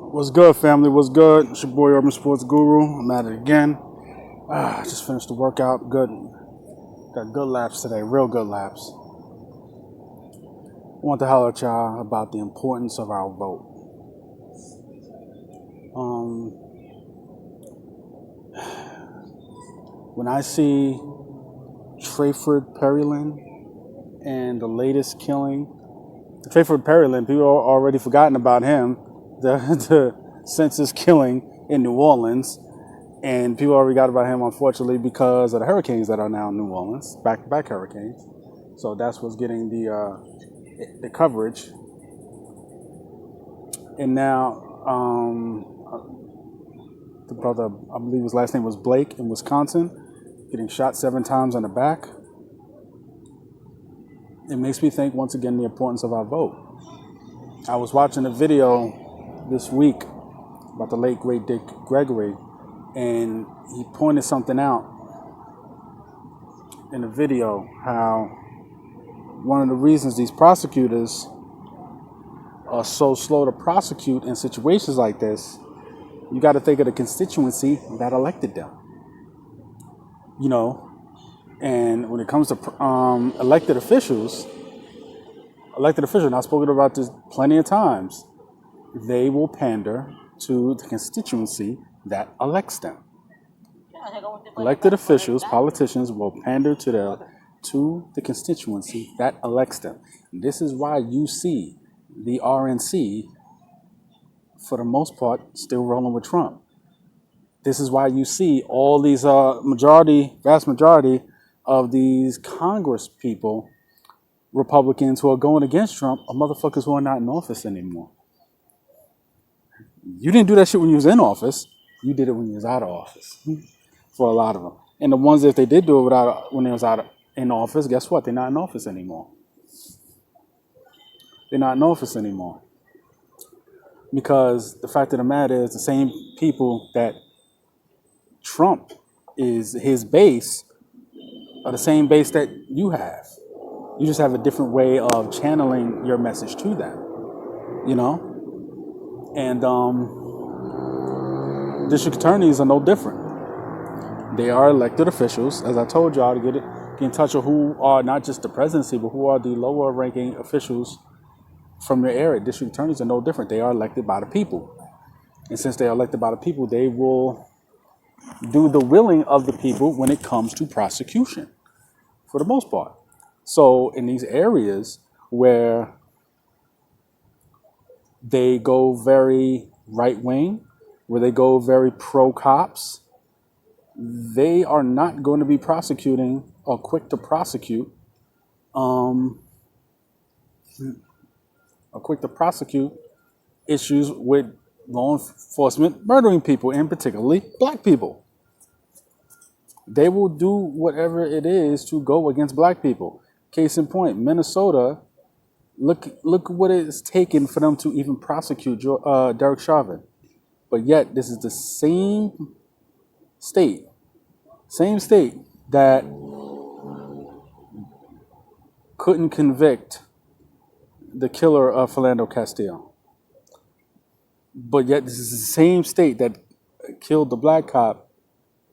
What's good, family? What's good? It's your boy Urban Sports Guru. I'm at it again. Just finished the workout. Good. Got good laps today. Real good laps. I want to holler at y'all about the importance of our vote. When I see Trayford Perryland and the latest killing, Trayford Perryland, people are already forgotten about him. The census killing in New Orleans. And people already got about him, unfortunately, because of the hurricanes that are now in New Orleans, back-to-back hurricanes. So that's what's getting the coverage. And now the brother, I believe his last name was Blake in Wisconsin, getting shot 7 times on the back. It makes me think, once again, the importance of our vote. I was watching a video this week about the late, great Dick Gregory, and he pointed something out in the video, how one of the reasons these prosecutors are so slow to prosecute in situations like this, you got to think of the constituency that elected them. You know, and when it comes to elected officials, and I've spoken about this plenty of times, they will pander to the constituency that elects them. Elected officials, politicians will pander to the constituency that elects them. And this is why you see the RNC, for the most part, still rolling with Trump. This is why you see all these vast majority of these Congress people, Republicans who are going against Trump, are motherfuckers who are not in office anymore. You didn't do that shit when you was in office. You did it when you was out of office. For a lot of them. And the ones that they did do it when they was in office, guess what? They're not in office anymore. They're not in office anymore. Because the fact of the matter is, the same people that Trump is his base are the same base that you have. You just have a different way of channeling your message to them. You know? And district attorneys are no different. They are elected officials, as I told y'all, to get in touch with who are not just the presidency, but who are the lower ranking officials from your area. District attorneys are no different. They are elected by the people. And since they are elected by the people, they will do the willing of the people when it comes to prosecution, for the most part. So in these areas where they go very right wing, where they go very pro cops, they are not going to be prosecuting or quick to prosecute issues with law enforcement murdering people, and particularly black people. They will do whatever it is to go against black people. Case in point, Minnesota, look what it's taken for them to even prosecute Derek Chauvin. But yet, this is the same state that couldn't convict the killer of Philando Castile. But yet this is the same state that killed the black cop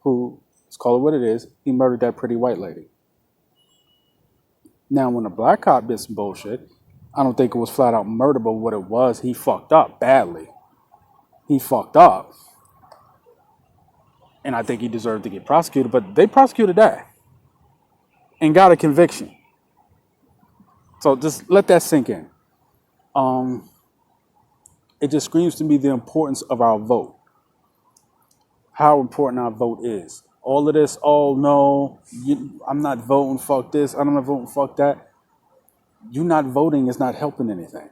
who, let's call it what it is, he murdered that pretty white lady. Now, when a black cop did some bullshit, I don't think it was flat out murder, but what it was, he fucked up badly. He fucked up. And I think he deserved to get prosecuted, but they prosecuted that and got a conviction. So just let that sink in. It just screams to me the importance of our vote. How important our vote is. All of this, oh no, I'm not voting, fuck this, I'm not voting, fuck that. You not voting is not helping anything.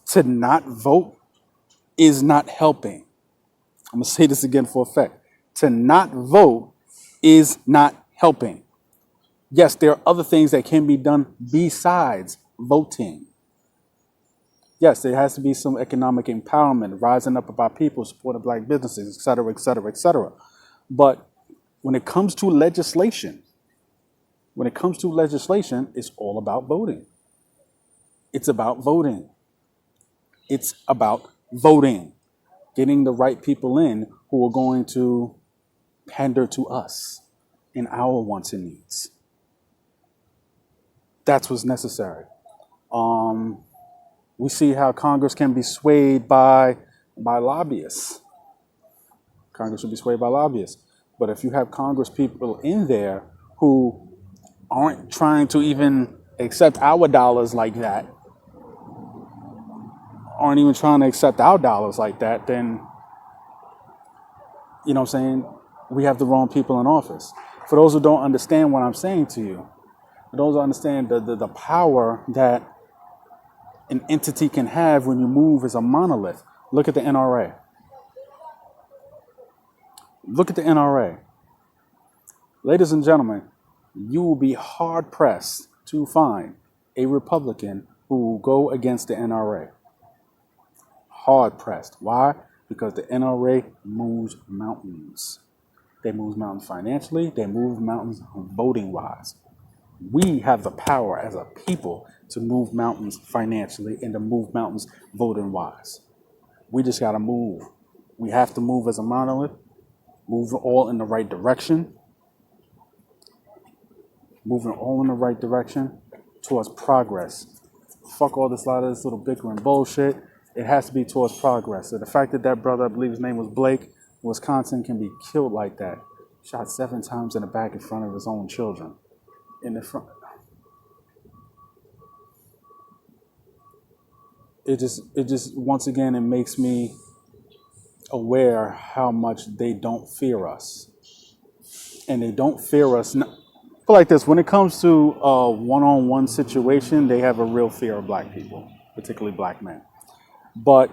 To not vote is not helping. I'm going to say this again for effect. To not vote is not helping. Yes, there are other things that can be done besides voting. Yes, there has to be some economic empowerment, rising up of our people, supporting black businesses, et cetera, et cetera, et cetera. But when it comes to legislation, it's all about voting. It's about voting. It's about voting, getting the right people in who are going to pander to us in our wants and needs. That's what's necessary. We see how Congress can be swayed by lobbyists. Congress will be swayed by lobbyists. But if you have Congress people in there who aren't trying to even accept our dollars like that, aren't even trying to accept our dollars like that, then, you know what I'm saying, we have the wrong people in office. For those who don't understand what I'm saying to you, for those who understand the power that an entity can have when you move as a monolith, look at the NRA. Look at the NRA. Ladies and gentlemen, you will be hard pressed to find a Republican who will go against the NRA. Hard pressed. Why? Because the NRA moves mountains. They move mountains financially. They move mountains voting wise. We have the power as a people to move mountains financially and to move mountains voting wise. We just got to move. We have to move as a monolith, move all in the right direction, moving all in the right direction towards progress. Fuck all this lot of this little bickering bullshit. It has to be towards progress. So the fact that that brother, I believe his name was Blake, Wisconsin, can be killed like that, shot 7 times in the back in front of his own children. In the front. It just once again, it makes me aware how much they don't fear us. And they don't fear us. But like this, when it comes to a one-on-one situation, they have a real fear of black people, particularly black men. But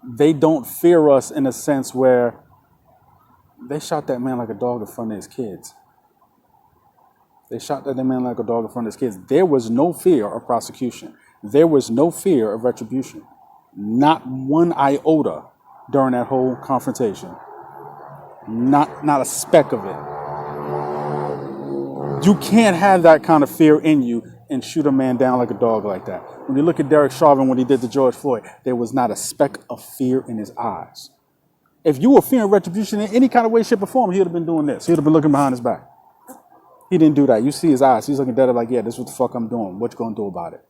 they don't fear us in a sense where they shot that man like a dog in front of his kids. They shot that man like a dog in front of his kids. There was no fear of prosecution. There was no fear of retribution. Not one iota during that whole confrontation. Not a speck of it. You can't have that kind of fear in you and shoot a man down like a dog like that. When you look at Derek Chauvin when he did to George Floyd, there was not a speck of fear in his eyes. If you were fearing retribution in any kind of way, shape, or form, he would have been doing this. He would have been looking behind his back. He didn't do that. You see his eyes. He's looking dead like, yeah, this is what the fuck I'm doing. What you gonna do about it?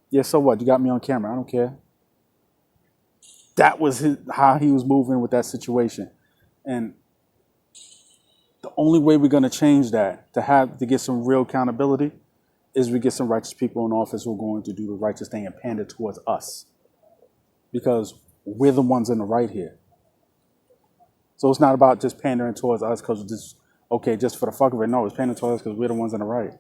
Yeah, so what? You got me on camera. I don't care. That was how he was moving with that situation. And the only way we're gonna change that, to get some real accountability, is we get some righteous people in office who are going to do the righteous thing and pander towards us. Because we're the ones in the right here. So it's not about just pandering towards us because just for the fuck of it. No, it's pandering towards us because we're the ones in the right.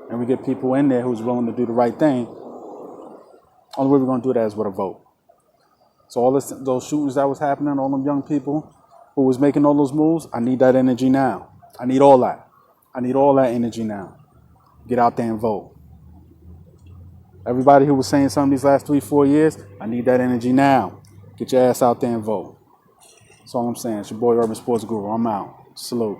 And we get people in there who's willing to do the right thing. Only way we're going to do that is with a vote. So all those shootings that was happening, all them young people who was making all those moves, I need that energy now. I need all that. I need all that energy now. Get out there and vote. Everybody who was saying something these last 3-4 years, I need that energy now. Get your ass out there and vote. That's all I'm saying. It's your boy Urban Sports Guru. I'm out. Salute.